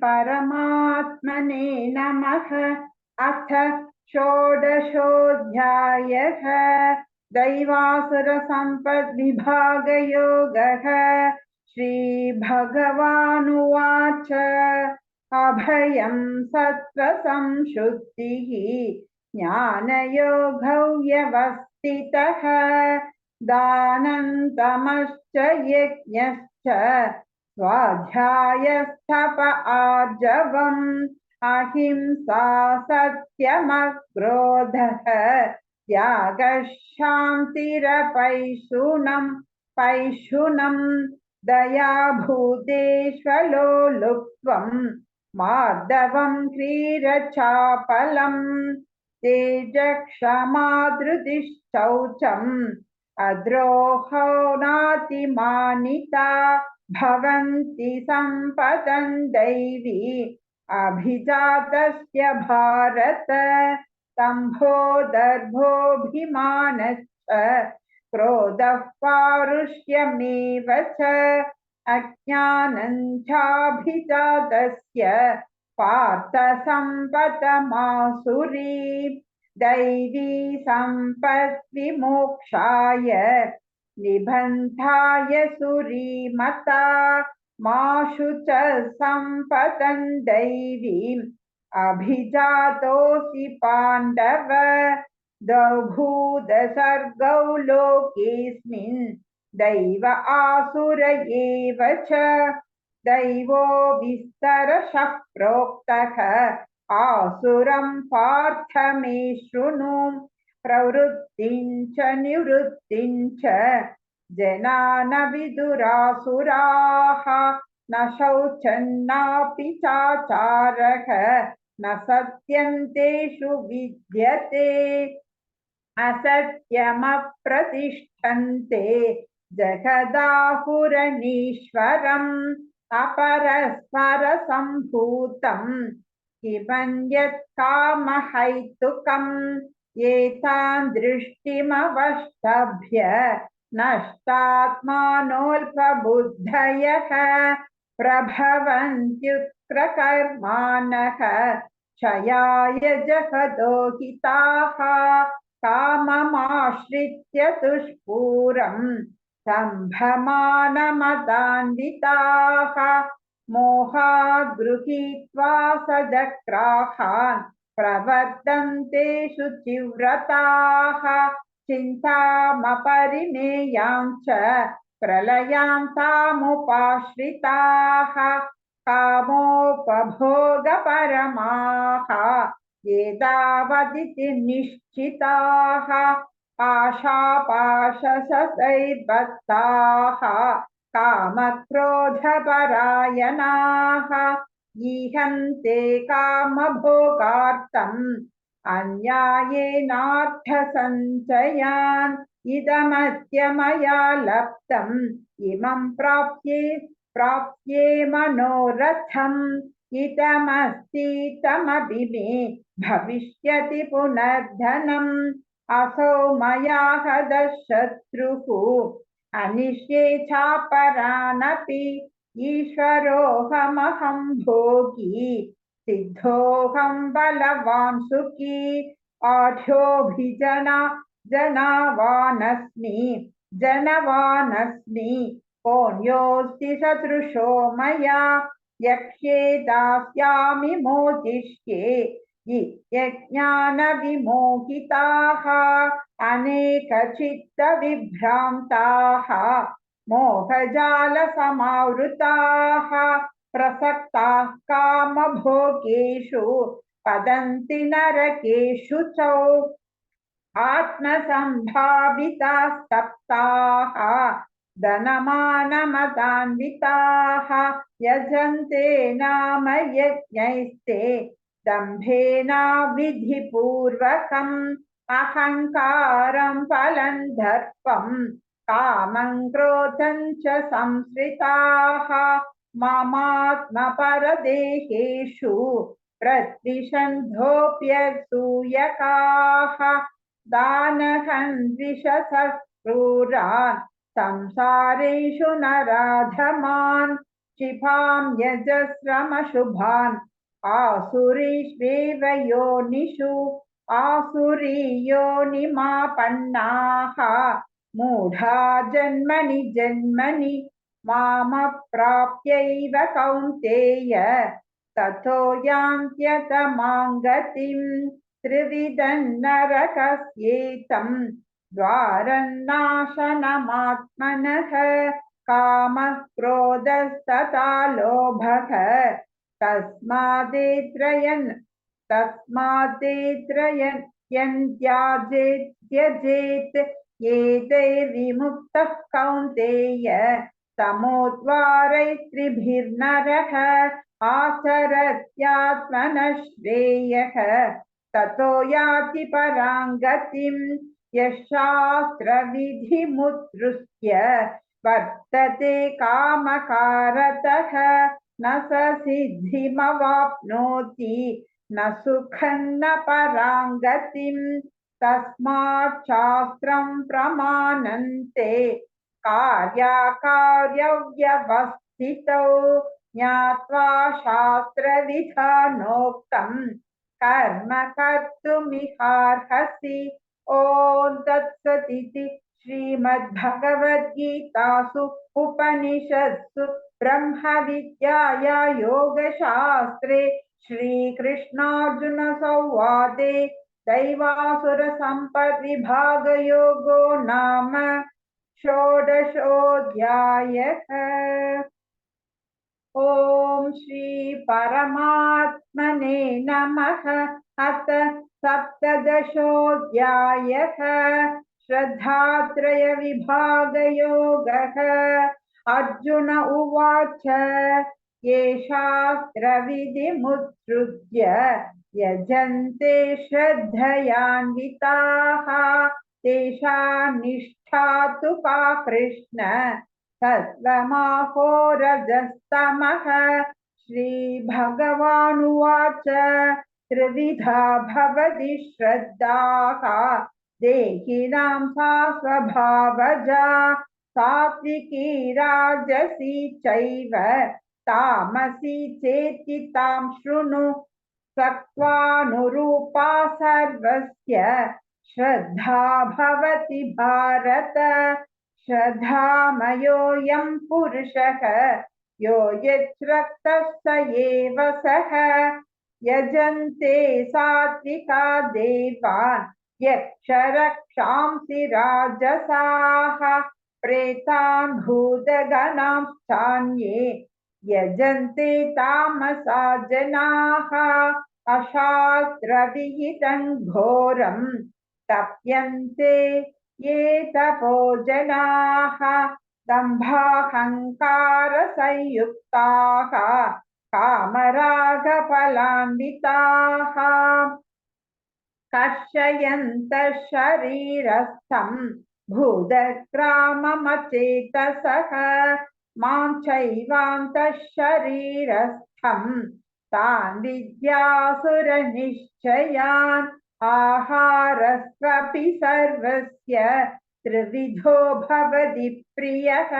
परमात्मने नमः। अथ षोडशोऽध्यायः। दैवासुरसम्पद्विभागयोगः। श्रीभगवानुवाच अभयं सत्त्वसंशुद्धिः ज्ञानयोगौ व्यवस्थितः दानं तमश्च यज्ञश्च स्वाध्यायस्तप आर्जवम् अहिंसा सत्यमक्रोधः त्यागः पैशुनं दया भूतेष्वलो लुप्त्वम् मार्दवम् ह्रीरचापलम् तेजक्षमा धृतिश्चौचम् अद्रोहो नातिमानिता भवन्ति सम्पदन् दैवी अभिजातस्य भारत दम्भो दर्भोऽभिमानश्च क्रोधः पारुष्यमेव च अज्ञानं चाभिजातस्य पार्थ सम्पदमासुरी दैवी सम्पद्विमोक्षाय निबन्धाय सुरीमता माशु च सम्पदन् दैवीम् अभिजातोऽसि पाण्डव द्वौ भूतसर्गौ लोकेऽस्मिन् दैव आसुर एव च दैवो विस्तरशः प्रोक्तः आसुरं पार्थ मे शृणु प्रवृत्तिं च निवृत्तिं च जना न विदुरासुराः न शौचन्नापि चाचारः न सत्यं तेषु विद्यते असत्यमप्रतिष्ठन्ते जगदाहुरनीश्वरम् अपरस्परसम्भूतम् किमन्यत् कामहैतुकम् एतान् दृष्टिमवष्टभ्य नष्टात्मानोऽल्पबुद्धयः प्रभवन्त्युग्रकर्माणः क्षयाय जगतो हिताः काममाश्रित्य दुष्पूरम् सम्भ्रमानमदान्विताः मोहात् गृहीत्वा सदग्राहान् प्रवर्तन्ते शुचिव्रताः चिन्तामपरिमेयां च प्रलयान्तामुपाश्रिताः कामोपभोगपरमाः एतावदिति निश्चिताः आशापाशशतैर्बद्धाः कामक्रोधपरायणाः ईहन्ते कामभोगार्थम् अन्यायेनार्थसञ्चयान् इदमद्य मया लब्धम् इमं प्राप्ये मनोरथम् इदमस्तीतमपि मे भविष्यति पुनर्धनम् असौ मया हतः शत्रुः अनिष्ये चापरानपि ईश्वरोऽहमहं भोगी सिद्धोऽहं बलवान् सुखी जनवानस्मि कोऽन्योऽस्ति सदृशो मया यक्ष्ये दास्यामि मोदिष्ये यज्ञानविमोहिताः अनेकचित्तविभ्रान्ताः मोहजालसमावृताः प्रसक्ताः कामभोगेषु पतन्ति नरकेषु च आत्मसम्भावितास्तप्ताः धनमानमदान्विताः यजन्ते नाम यज्ञैस्ते दम्भेनाविधिपूर्वकम् अहङ्कारं फलं दर्पं कामं क्रोधं च संश्रिताः मामात्मपरदेहेषु प्रद्विषन्धोऽप्यसूयकाः दानहन् द्विषतः क्रूरान् संसारेषु नराधमान् क्षिपां यजस्रमशुभान् आसुरीष्वेव योनिषु आसुरीयोनिमापन्नाः मूढा जन्मनि जन्मनि मामप्राप्यैव कौन्तेय ततो यान्त्यतमां गतिं त्रिविधन्नरकस्येतं द्वारन्नाशनमात्मनः कामः क्रोधस्तथा लोभः तस्मादेत्रयन् त्यजेत् एतैर्विमुक्तः कौन्तेय तमोद्वारैस्त्रिभिर्नरः आचरत्यात्मनः श्रेयः ततो याति परां गतिं यः शास्त्रविधिमुत्सृज्य वर्तते कामकारतः न स सिद्धिमवाप्नोति न सुखं न परां गतिं तस्मात् शास्त्रं प्रमाणन्ते कार्याकार्यव्यवस्थितौ ज्ञात्वा शास्त्रविधानोक्तं कर्म कर्तुमिहार्हसि। ॐ तत्सदिति श्रीमद्भगवद्गीतासु उपनिषत्सु ब्रह्मविद्याया योगशास्त्रे श्रीकृष्णार्जुनसंवादे दैवासुरसम्पद्विभागयोगो नाम षोडशोऽध्यायः। ॐ श्री परमात्मने नमः। अथ सप्तदशोऽध्यायः। श्रद्धात्रयविभागयोगः। अर्जुन उवाच ये शास्त्रविधिमुत्सृज्य यजन्ते श्रद्धयान्विताः तेषां निष्ठा तु का कृष्ण तत्त्वमाहो रजस्तमः। श्रीभगवानुवाच त्रिविधा भवति श्रद्धाः देहिनां सा स्वभावजा सात्विकी राजसी चैव तामसी चेति तां शृणु सत्त्वानुरूपा सर्वस्य श्रद्धा भवति भारत। श्रद्धामयोऽयं पुरुषः यो यच्छ्रद्धः स एव सः यजन्ते सात्विका देवान् यक्षरक्षांसि राजसाः प्रेतान् भूतगणांश्चान्ये यजन्ते तामसा जनाः अशास्त्रविहितं घोरं तप्यन्ते ये तपो जनाः दम्भाहङ्कारसंयुक्ताः कामरागफलान्विताः कर्षयन्तः शरीरस्थं भूतग्राममचेतसः मां चैवान्तः शरीरस्थं तान् विद्यासुरनिश्चयान् आहारस्वपि सर्वस्य त्रिविधो भवति प्रियः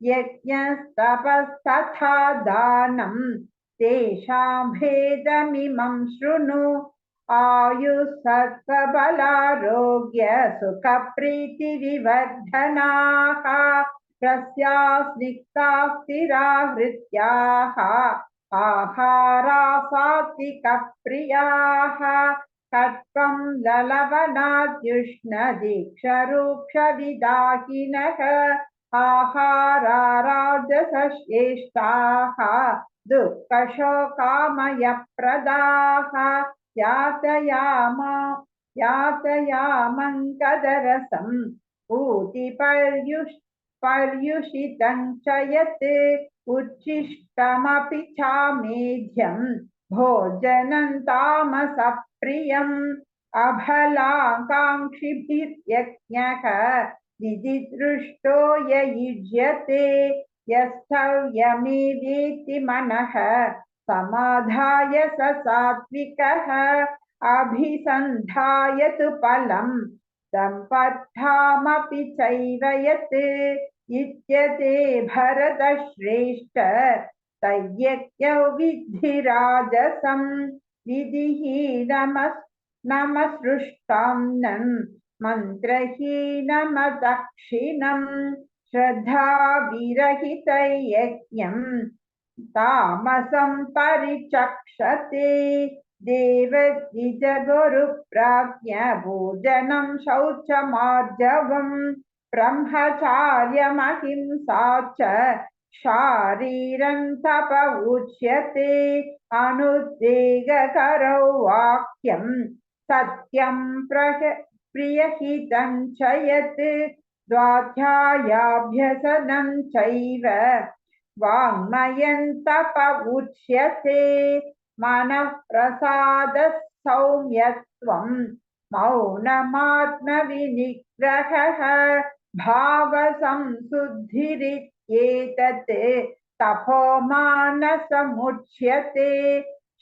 यज्ञस्तपस्तथा दानं तेषां भेदमिमं शृणु आयुस्सत्त्वबलारोग्य सुखप्रीतिविवर्धनाः रस्यास्निग्धा स्थिरा हृत्याः आहारा सात्विकप्रियाः कट्वं ललवणाद्युष्णदीक्षरूक्षविदाहिनः आहारा राजसश्रेष्ठाः दुःखशोकामयप्रदाः यातयामङ्कदरसं पर्युषितं च यत् उच्छिष्टमपि चामेध्यं भोजनं तामसप्रियम् अफलाकाङ्क्षिभिर्यज्ञः विधिदृष्टो य युज्यते यस्थव्यमेवेति मनः समाधाय स सात्विकः अभिसन्धाय तु फलं सम्पद्धामपि चैव यत् इत्यते भरतश्रेष्ठ तय्यज्ञौ विद्धि राजसं विधिहीनमसृष्टान्नं मन्त्रहीनमदक्षिणं श्रद्धाविरहितयज्ञं तामसं परिचक्षते देवद्विजगुरुप्राज्ञभोजनं शौचमार्जवम् ब्रह्मचार्यमहिंसा च शारीरं तप उच्यते अनुद्वेगकरौ वाक्यं सत्यं प्रियहितं च यत् स्वाध्यायाभ्यसनं चैव वाङ्मयं तप उच्यते मनः प्रसादः सौम्यत्वं मौनमात्मविनिग्रहः भावसंशुद्धिरित्येतत् तपोमानसमुच्यते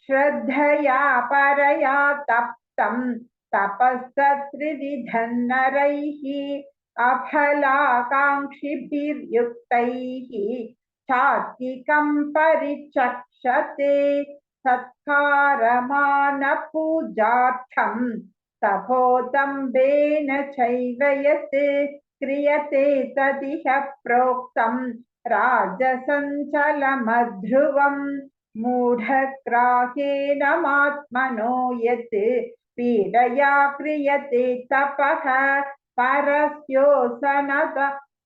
श्रद्धया परया तप्तं तपस्तत्त्रिविधं नरैः अफलाकाङ्क्षिभिर्युक्तैः सात्विकं परिचक्षते सत्कारमानपूजार्थं तपोदम्भेन चैव यत् क्रियते तदिह प्रोक्तं राजसञ्चलमध्रुवं मूढग्राहेण मात्मनो यत् पीडया क्रियते तपः परस्योऽसनत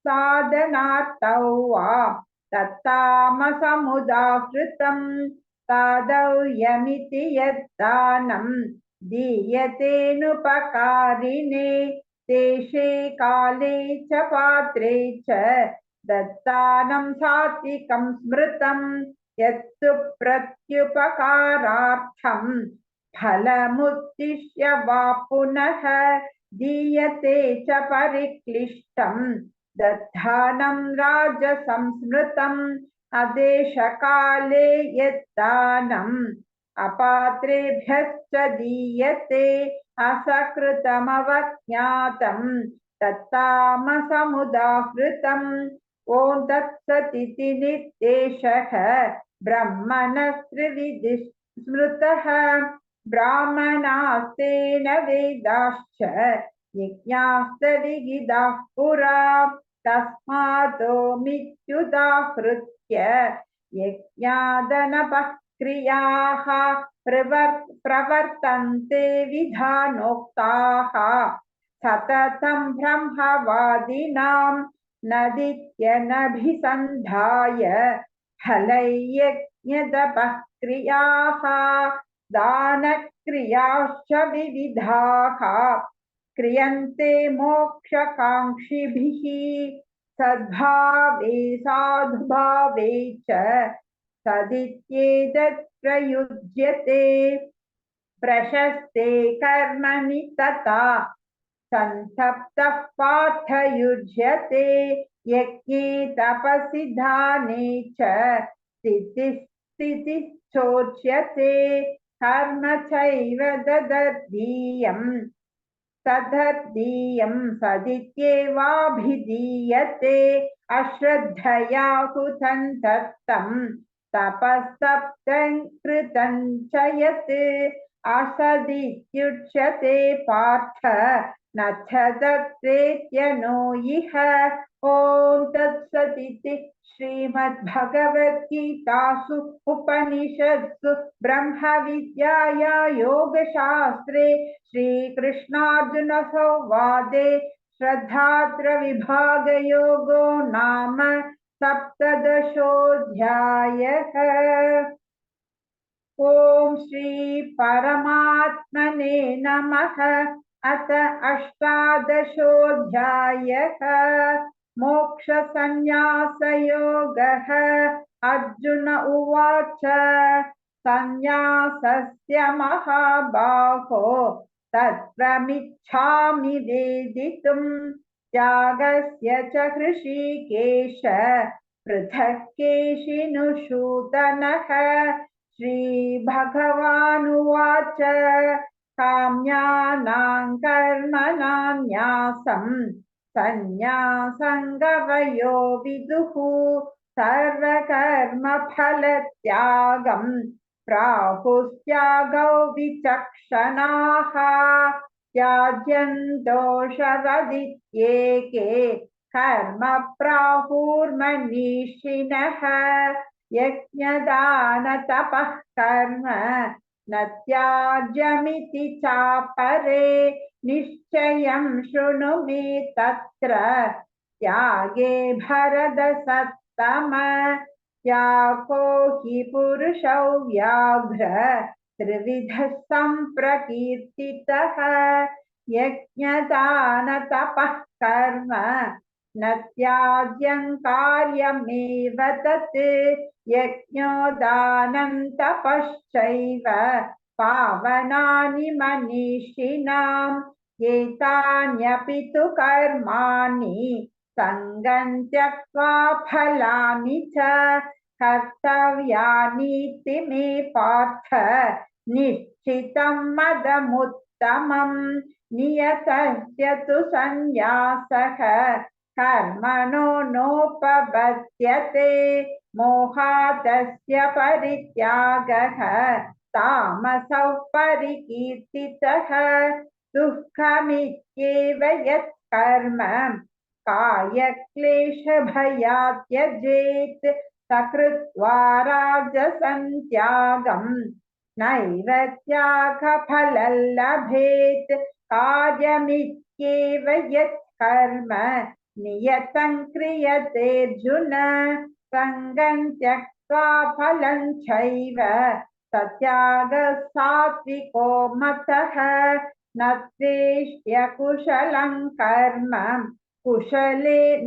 साधनार्थौ वा तत्तामसमुदाहृतं तादव्यमिति यद्दानं दीयतेऽनुपकारिणे देशे काले च पात्रे च दत्तानं सात्विकं स्मृतं यत्तु प्रत्युपकारार्थं फलमुद्दिश्य वा पुनः दीयते च परिक्लिष्टं दत्तानं राजसंस्मृतम् अदेशकाले यद्दानम् अपात्रेभ्यश्च दीयते असकृतमवज्ञातं तत्तामसमुदाहृतम् ॐ तत्सदिति निर्देशः ब्रह्मणः त्रिविधः स्मृतः ब्राह्मणास्तेन वेदाश्च यज्ञाश्च विविधाः पुरा तस्मातो मित्युदाहृत्य यज्ञादनपः क्रियाः प्रवर्तन्ते विधानोक्ताः सततं ब्रह्मवादिनां नदित्यनभिसन्धाय फलैर्यज्ञदपः क्रियाः दानक्रियाश्च विविधाः क्रियन्ते मोक्षकाङ्क्षिभिः सद्भावे साधुभावे च सदित्येतत् प्रयुज्यते प्रशस्ते कर्मणि तथा संसप्तः पार्थयुज्यते यज्ञे तपसि दाने च स्थितिश्चोच्यते कर्म चैव ददर्दीयम् तदर्दीयं सदित्येवाभिधीयते अश्रद्धया हुतं दत्तं तपस्तप्तं कृतं च यत् असदित्युच्यते पार्थ न च दत्तेत्यनो इह ॐ तत्सदिति श्रीमद्भगवद्गीतासु उपनिषत्सु ब्रह्मविद्याया योगशास्त्रे श्रीकृष्णार्जुन संवादे श्रद्धात्रविभागयोगो नाम सप्तदशोऽध्यायः। ॐ श्री परमात्मने नमः। अथ अष्टादशोऽध्यायः। मोक्षसंन्यासयोगः। अर्जुन उवाच संन्यासस्य महाबाहो तत्त्वमिच्छामि वेदितुं त्यागस्य च हृषीकेश पृथक् केशिनुसूदनः। श्रीभगवानुवाच काम्यानां कर्मणां न्यासं संन्यासङ्गवयो विदुः सर्वकर्मफलत्यागं प्राहुस्त्यागौ विचक्षणाः त्याज्यं दोषवदित्येके कर्म प्राहुर्मनीषिणः यज्ञदानतपः कर्म न त्याज्यमिति चापरे निश्चयं शृणु मे तत्र त्यागे भरतसत्तम त्यागो हि पुरुषौ व्याघ्र त्रिविधः सम्प्रकीर्तितः यज्ञदानतपः कर्म न त्याज्यं कार्यमेव तत् यज्ञोदानं तपश्चैव पावनानि मनीषिणाम् एतान्यपि तु कर्माणि सङ्गं त्यक्त्वा फलानि च कर्तव्यानीति मे पार्थ निश्चितं मदमुत्तमम् नियतस्य तु सन्न्यासः कर्मणो नोपपद्यते मोहादस्य परित्यागः तामसौ परिकीर्तितः दुःखमित्येव यत् कर्म कायक्लेशभयात् त्यजेत् सकृत्वा राजसं त्यागं नैव त्यागफलं लभेत् कार्यमित्येव यत् कर्म नियतं क्रियते अर्जुन सङ्गं त्यक्त्वा फलं चैव सत्यागः सात्विको मतः न द्वेष्य कुशलं कर्म कुशलेनानुषज्यते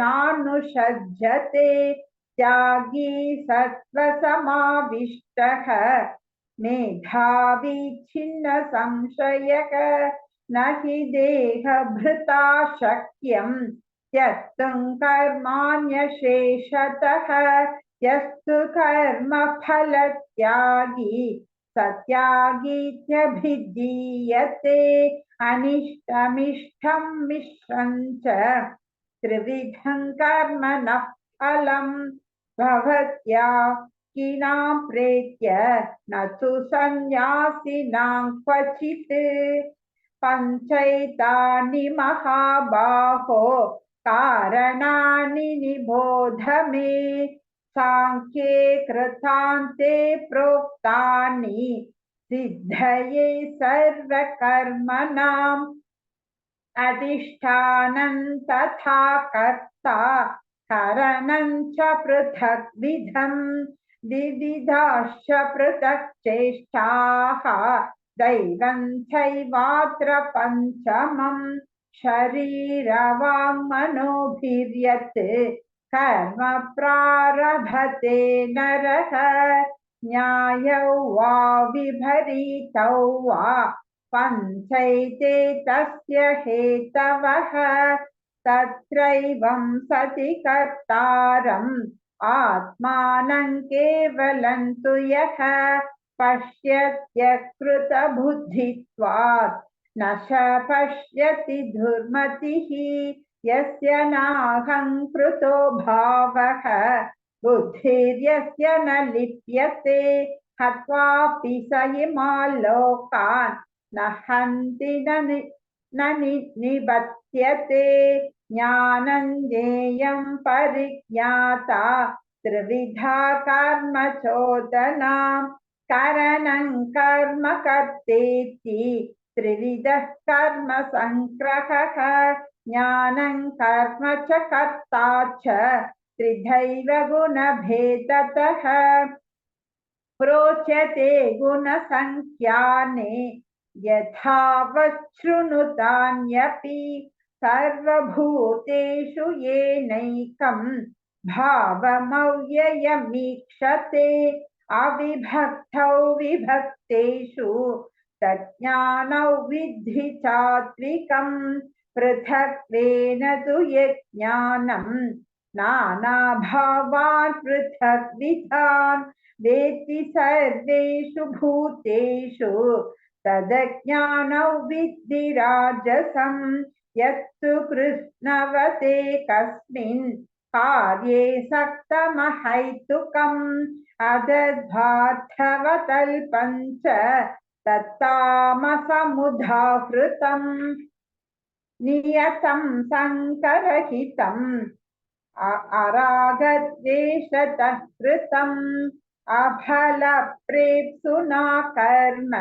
त्यागी सत्त्वसमाविष्टः मेधावी छिन्न संशयः न हि देहभृता शक्यं त्यक्तुं कर्माण्यशेषतः यस्तु कर्मफलत्यागी सत्यागीत्यभिधीयते अनिष्टमिष्टं मिश्रं च त्रिविधं कर्मणः फलं भवत्यागिनां प्रेत्य न तु सन्न्यासिनां क्वचित् पञ्चैतानि महाबाहो कारणानि निबोध मे सांख्ये कृतान्ते प्रोक्तानि सिद्धये सर्वकर्मणाम् अधिष्ठानं तथा कर्ता करणं च पृथग्विधं विविधाश्च पृथक् चेष्टाः दैवं चैवात्र पञ्चमं शरीरवाङ्मनोभिर्यत् कर्म प्रारभते नरः न्यायौ वा विपरीतौ वा पञ्चैते तस्य हेतवः तत्रैवं सति कर्तारम् आत्मानं केवलं तु यः पश्यत्यकृतबुद्धित्वात् न स पश्यति दुर्मतिः यस्य नाहङ्कृतो भावः बुद्धिर्यस्य न लिप्यते हत्वापि स इमान् लोकान् न हन्ति न निबध्यते ज्ञानं ज्ञेयं परिज्ञाता त्रिविधा कर्म चोदना करणं कर्म कर्तेति त्रिविधः कर्म संग्रहः ज्ञानं कर्म च कर्ता च त्रिधैव गुणभेदतः प्रोच्यते गुणसंख्याने यथावच्छृणुतान्यपि सर्वभूतेषु येनैकं भावमव्ययमीक्षते अविभक्तौ विभक्तेषु तज्ज्ञानौ विद्धि सात्विकं पृथक्त्वेन तु यज्ञानं नानाभावान् पृथग्विधान् वेत्ति सर्वेषु भूतेषु तदज्ञानौ विद्धि राजसं यत्तु कृष्णवते कस्मिन् कार्ये सक्तमहैतुकम् अदद्भार्थवतल्पं च तत्तामसमुदाहृतम् नियतं सङ्करहितम् अरागद्वेषतः कृतम् अफलप्रेप्सुना कर्म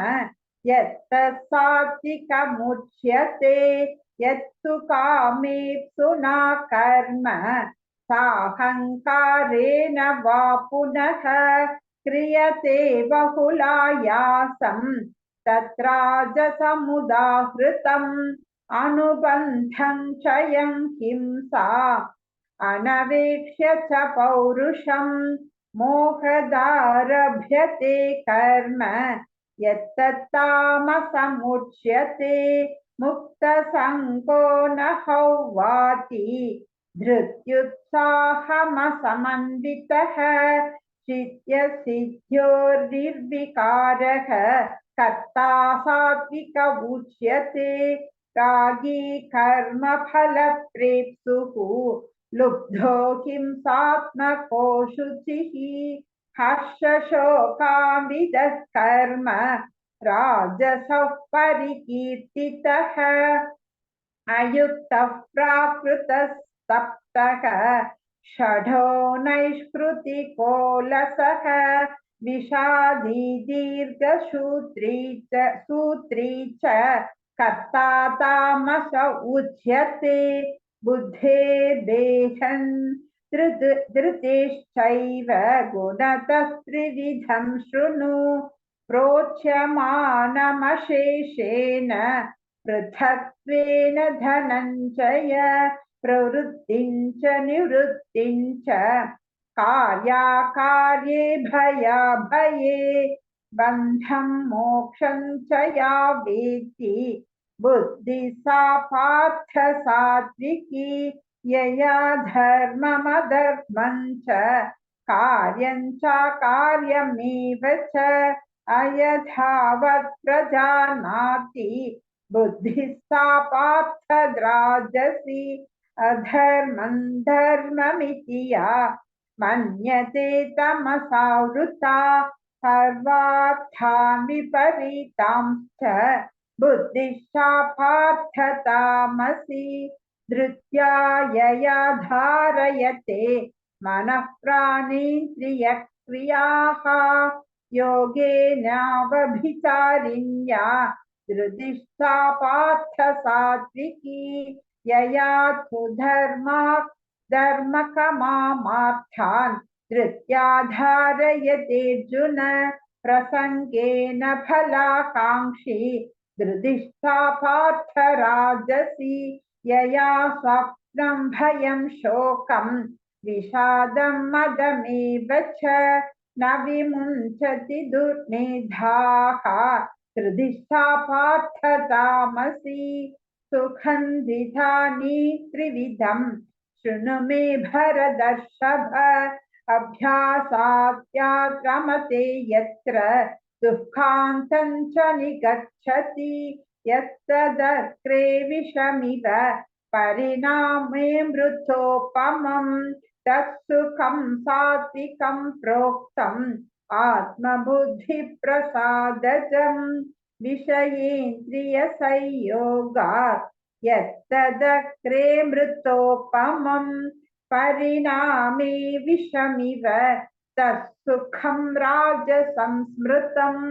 यत्तत् सात्विकमुच्यते यत्तु कामेप्सुना कर्म साहङ्कारेण वा पुनः क्रियते बहुलायासं तत्राजसमुदाहृतम् अनुबन्धं क्षयं हिंसा अनवेक्ष्य च पौरुषम् मोहदारभ्यते कर्म यत्तत्तामसमुच्यते मुक्तसङ्गो न हौवाति धृत्युत्साहमसमन्वितः चित्यसिद्ध्योर्निर्विकारः कर्ता सात्विक उच्यते रागी कर्मफलप्रेप्सुः लुब्धो हिंसात्मको शुचिः हर्षशोकाविदः कर्म राजसः परिकीर्तितः अयुक्तः प्राकृतस्तप्तः षडो नैष्कृतिकोलसः विषादी दीर्घसूत्री च कर्ता तामस उच्यते बुद्धेर्देहन् धृतिश्चैव गुणतस्त्रिविधं शृणु प्रोच्यमानमशेषेण पृथक्त्वेन धनञ्जय प्रवृत्तिं च निवृत्तिं च कार्याकार्ये भयाभये बन्धं मोक्षं च या वेत्ति बुद्धिः सा पार्थ सात्विकी यया धर्ममधर्मं च कार्यं चाकार्यमेव च अयथावत् प्रजानाति बुद्धिः सा पार्थ राजसी अधर्मं धर्ममिति या मन्यते तमसावृता सर्वार्थान् विपरीतांश्च बुद्धिः सा पार्थ तामसी धृत्या यया धारयते मनः प्राणेन्द्रियक्रियाः योगेनावभिचारिण्या धृतिः सा पार्थ सात्विकी यया तु धर्मकमामार्थान् धृत्या धारयतेऽर्जुन प्रसङ्गेन फलाकाङ्क्षी धृतिः सा पार्थ राजसी यया स्वप्नं भयं शोकं विषादं मदमेव च न विमुञ्चति दुर्मेधाः धृतिः सा पार्थ तामसी सुखं द्विधानि त्रिविधं शृणु मे भरतर्षभ अभ्यासाद्यात्रमते यत्र दुःखान्तं च निगच्छति यत्तदग्रे विषमिव परिणामे मृतोपमम् तत्सुखं सात्विकं प्रोक्तम् आत्मबुद्धिप्रसादजम् विषयेन्द्रियसंयोगात् यत्तदग्रे मृतोपमम् परिणामे विषमिव तत्सुखं राजसंस्मृतम्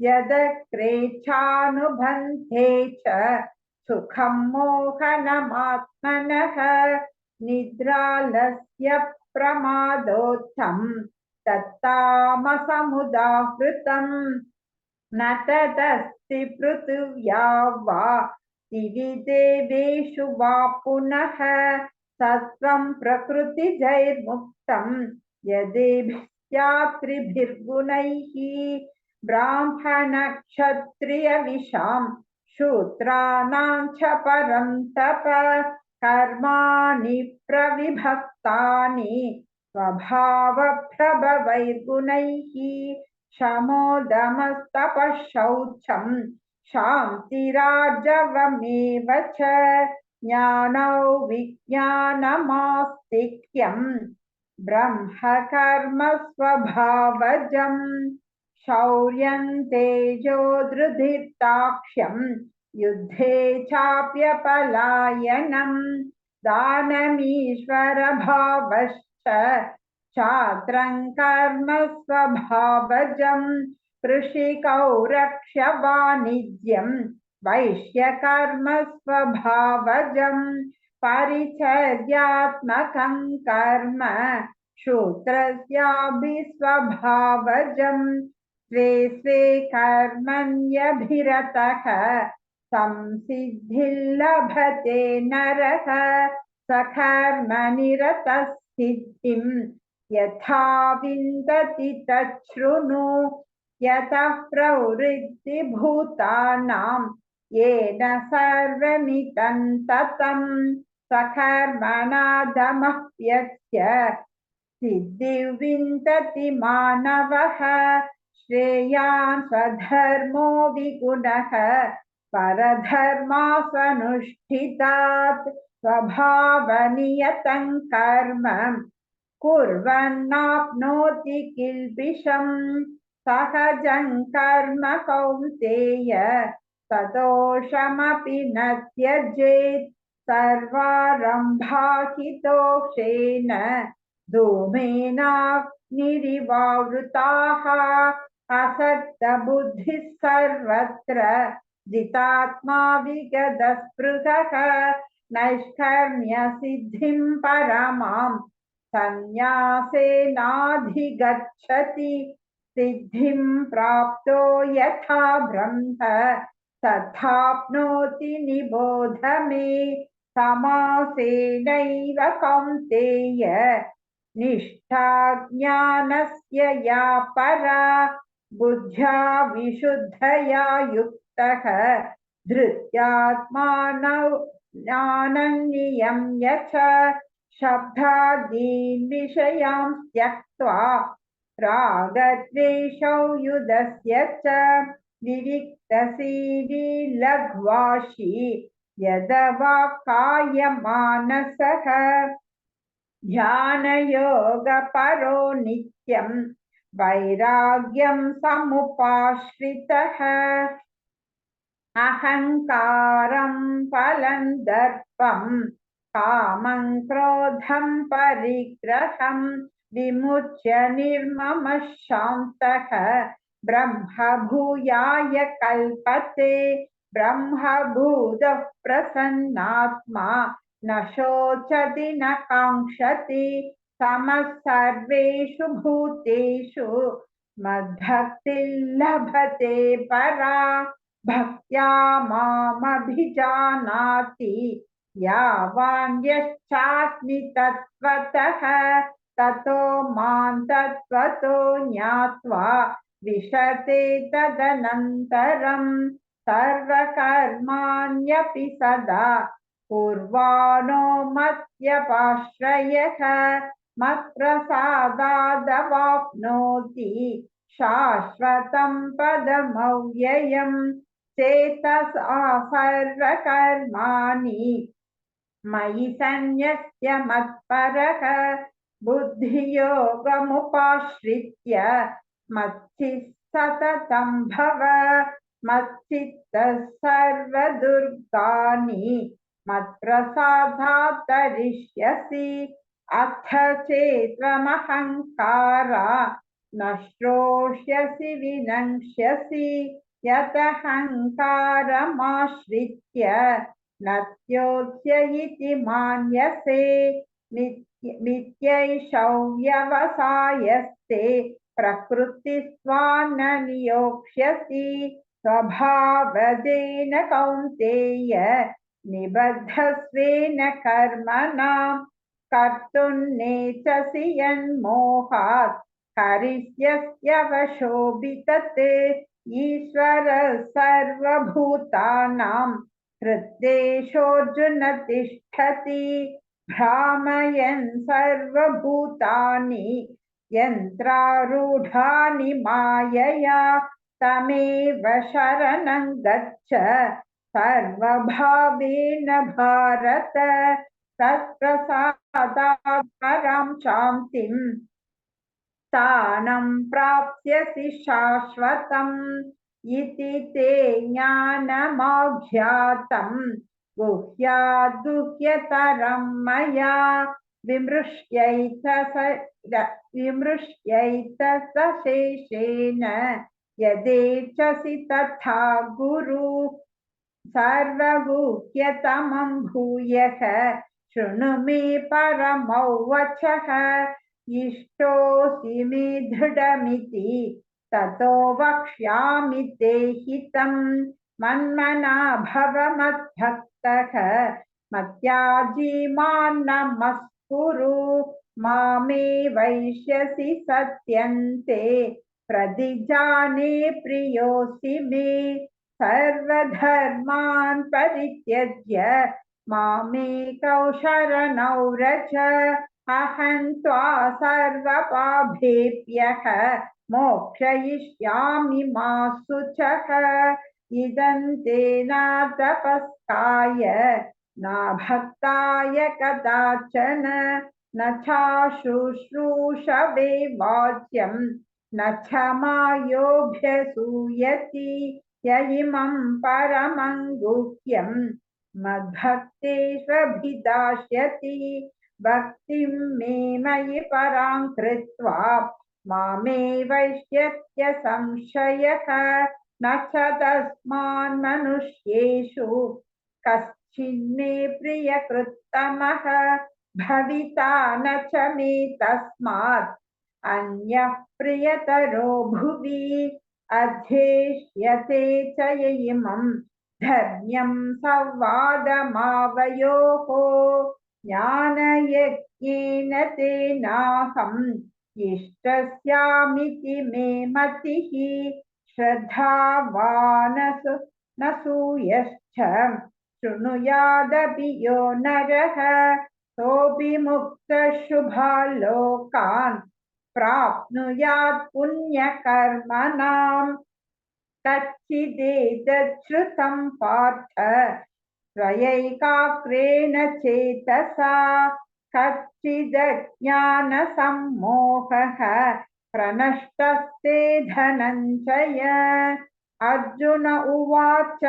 यदग्रेच्छानुभन्ते च सुखं मोहनमात्मनः निद्रालस्य प्रमादोत्थं तत्तामसमुदाहृतम् न तदस्ति पृथिव्या वा दिवि देवेषु वा पुनः सत्त्वं प्रकृतिजैर्मुक्तं यदेभिस्त्रिभिर्गुणैः ब्राह्मणक्षत्रियविषां शूद्राणां च परं तप कर्माणि प्रविभक्तानि स्वभावप्रभवैर्गुणैः शमोदमस्तपः शौचं शान्तिरार्जवमेव च ज्ञानौ विज्ञानमास्तिक्यम् ब्रह्म कर्म स्वभावजम् शौर्यं तेजो धृधिर्दाक्ष्यम् युद्धे चाप्यपलायनम् दानमीश्वरभावश्च चात्रं कर्म स्वभावजम् कृषिकौ रक्ष्य वाणिज्यम् वैश्यकर्म स्वभावजम् परिचर्यात्मकं कर्म शूद्रस्याभिस्वभावजम् स्वे स्वे कर्मण्यभिरतः संसिद्धिं लभते नरः सकर्मनिरतः सिद्धिं यथा विन्दति तच्छृणु यतः प्रवृत्ति भूतानां येन सर्वमिदं ततं सकर्मणादमप्यस्य सिद्धिर्विन्दति मानवः श्रेयान् स्वधर्मो विगुणः परधर्मास्वनुष्ठितात् स्वभावनियतं कर्म कुर्वन्नाप्नोति किल्बिषम् सहजं कर्म कौन्तेय सदोषमपि न त्यजेत् सर्वारम्भा हि दोषेण धूमेनाग्निरिवावृताः असक्तबुद्धिः सर्वत्र जितात्मा विगतस्पृहः नैष्कर्म्यसिद्धिं परमां संन्यासेनाधिगच्छति सिद्धिं प्राप्तो यथा ब्रह्म तथाप्नोति निबोध मे समासेनैव कौन्तेय निष्ठा ज्ञानस्य या परा बुद्ध्या विशुद्धया युक्तः धृत्यात्मानौ ज्ञाननियम्य च शब्दादीन् विषयान् त्यक्त्वा रागद्वेषौ युधस्य च विविक्तसीवी लघ्वाशी यदवाक्कायमानसः ध्यानयोगपरो नित्यं वैराग्यं समुपाश्रितः अहङ्कारं फलं दर्पं कामं क्रोधं परिग्रहं विमुच्य निर्ममः शान्तः ब्रह्मभूयाय कल्पते ब्रह्मभूतः प्रसन्नात्मा न शोचति न काङ्क्षति समः सर्वेषु भूतेषु मद्भक्तिं लभते परा भक्त्या मामभिजानाति यावान्यश्चास्मि तत्त्वतः ततो मां तत्त्वतो ज्ञात्वा विशते तदनन्तरं सर्वकर्माण्यपि सदा कुर्वाणो मत्यपाश्रयः मत्प्रसादादवाप्नोति शाश्वतं पदमव्ययम् चेतसा सर्वकर्माणि मयि सन्न्यस्य मत्परः बुद्धियोगमुपाश्रित्य मच्चित्तः सततं भव मच्चित्तः सर्वदुर्गाणि मत्प्रसादात् तरिष्यसि अथ चेत्त्वमहङ्कारा न श्रोष्यसि विनङ्क्ष्यसि यतहङ्कारमाश्रित्य न त्योत्स्य इति मान्यसे मिथ्यैषौ व्यवसायस्ते प्रकृतिस्त्वान्न नियोक्ष्यसि स्वभावजेन कौन्तेय निबद्धस्वेन कर्मणा कर्तुं नेच्छसि यन्मोहात् करिष्यस्यवशोभितते ईश्वरः सर्वभूतानां हृद्देशोऽर्जुन तिष्ठति भ्रामयन् सर्वभूतानि यन्त्रारूढानि मायया तमेव शरणं गच्छ सर्वभावेन भारत तत्प्रसादात् परां शान्तिम् स्थानं प्राप्स्यसि शाश्वतम् इति ते ज्ञानमाख्यातम् गुह्याद्गुह्यतरं मया विमृश्यैतशेषेण यदेच्छसि तथा गुरु सर्वगुह्यतमं भूयः शृणु मे परमौ वचः इष्टोऽसि मे दृढमिति ततो वक्ष्यामि ते हितं मन्मना भव मद्भक्तः मत्याजी मां नमस्कुरु मामे वैष्यसि सत्यन्ते प्रतिजाने प्रियोऽसि मे सर्वधर्मान् परित्यज्य मामेकौ शरणौ व्रज अहं त्वा सर्वपापेभ्यः मोक्षयिष्यामि मा शुचः इदं ते न तपस्काय न भक्ताय कदाचन न चाशुश्रूषवे वाच्यं न च मायोऽभ्यसूयति य इमं परमं गुह्यं मद्भक्तेष्वभिदास्यति भक्तिं मे मयि परां कृत्वा मामे वैष्यत्य संशयः न च तस्मान् मनुष्येषु कश्चिन्मे प्रियकृत्तमः भविता न च मे तस्मात् अन्यः प्रियतरो भुवि अध्येष्यते च य इमं धर्म्यं संवादमावयोः ज्ञानयज्ञेन तेनाहम् इष्टस्यामिति मे मतिः श्रद्धावानसूयश्च शृणुयादपि यो नरः सोऽपि मुक्तः शुभालोकान् प्राप्नुयात् पुण्यकर्मणाम् कच्चिदेतच्छ्रुतं पार्थ त्वयैकाग्रेण चेतसा कच्चिदज्ञानसम्मोहः प्रनष्टस्ते धनञ्जय अर्जुन उवाच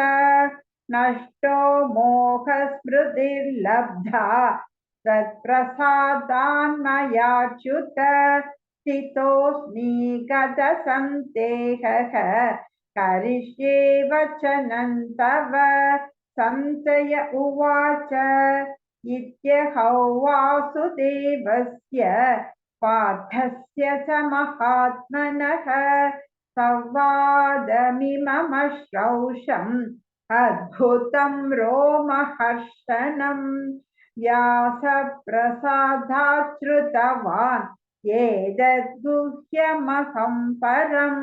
नष्टो मोहस्मृतिर्लब्धा तत्प्रसादान्मयाच्युत स्थितोऽस्मि गतसन्देहः करिष्ये वचनं तव संजय उवाच इत्यहौ वासुदेवस्य पार्थस्य च महात्मनः संवादमिममश्रौषम् अद्भुतं रोमहर्षणं व्यासप्रसादाच्छ्रुतवान् एतद्गुह्यमहं परम्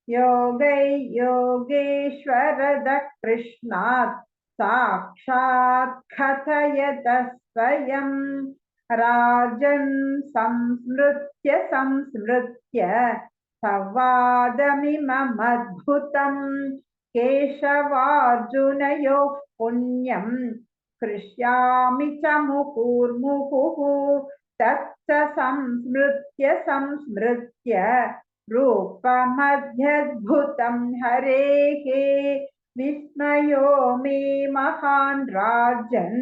योगैर्योगेश्वरः कृष्णात् साक्षात् कथयत स्वयं राजन् संस्मृत्य संवादमिममद्भुतं केशवार्जुनयोः पुण्यं हृष्यामि च मुहुर्मुहुः तच्च संस्मृत्य रूपमध्यद्भुतं हरेः विस्मयो मे महान् राजन्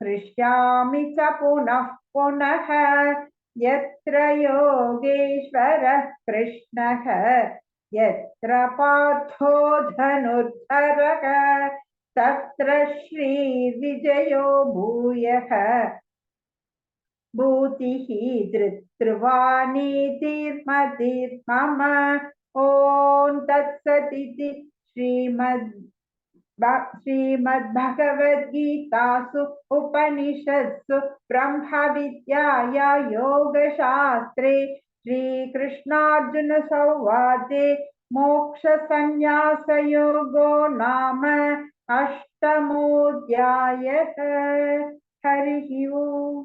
हृष्यामि च पुनः पुनः यत्र योगेश्वरः कृष्णः यत्र पार्थो धनुर्धरः तत्र श्रीविजयो भूयः भूतिः धृत्वानीतिर्मतिर्मम ॐ तत्सदिति श्रीमद्भगवद्गीतासु उपनिषत्सु ब्रह्मविद्याया योगशास्त्रे श्रीकृष्णार्जुनसंवादे मोक्षसंन्यासयोगो नाम अष्टमोऽध्यायः। हरिः ओम्।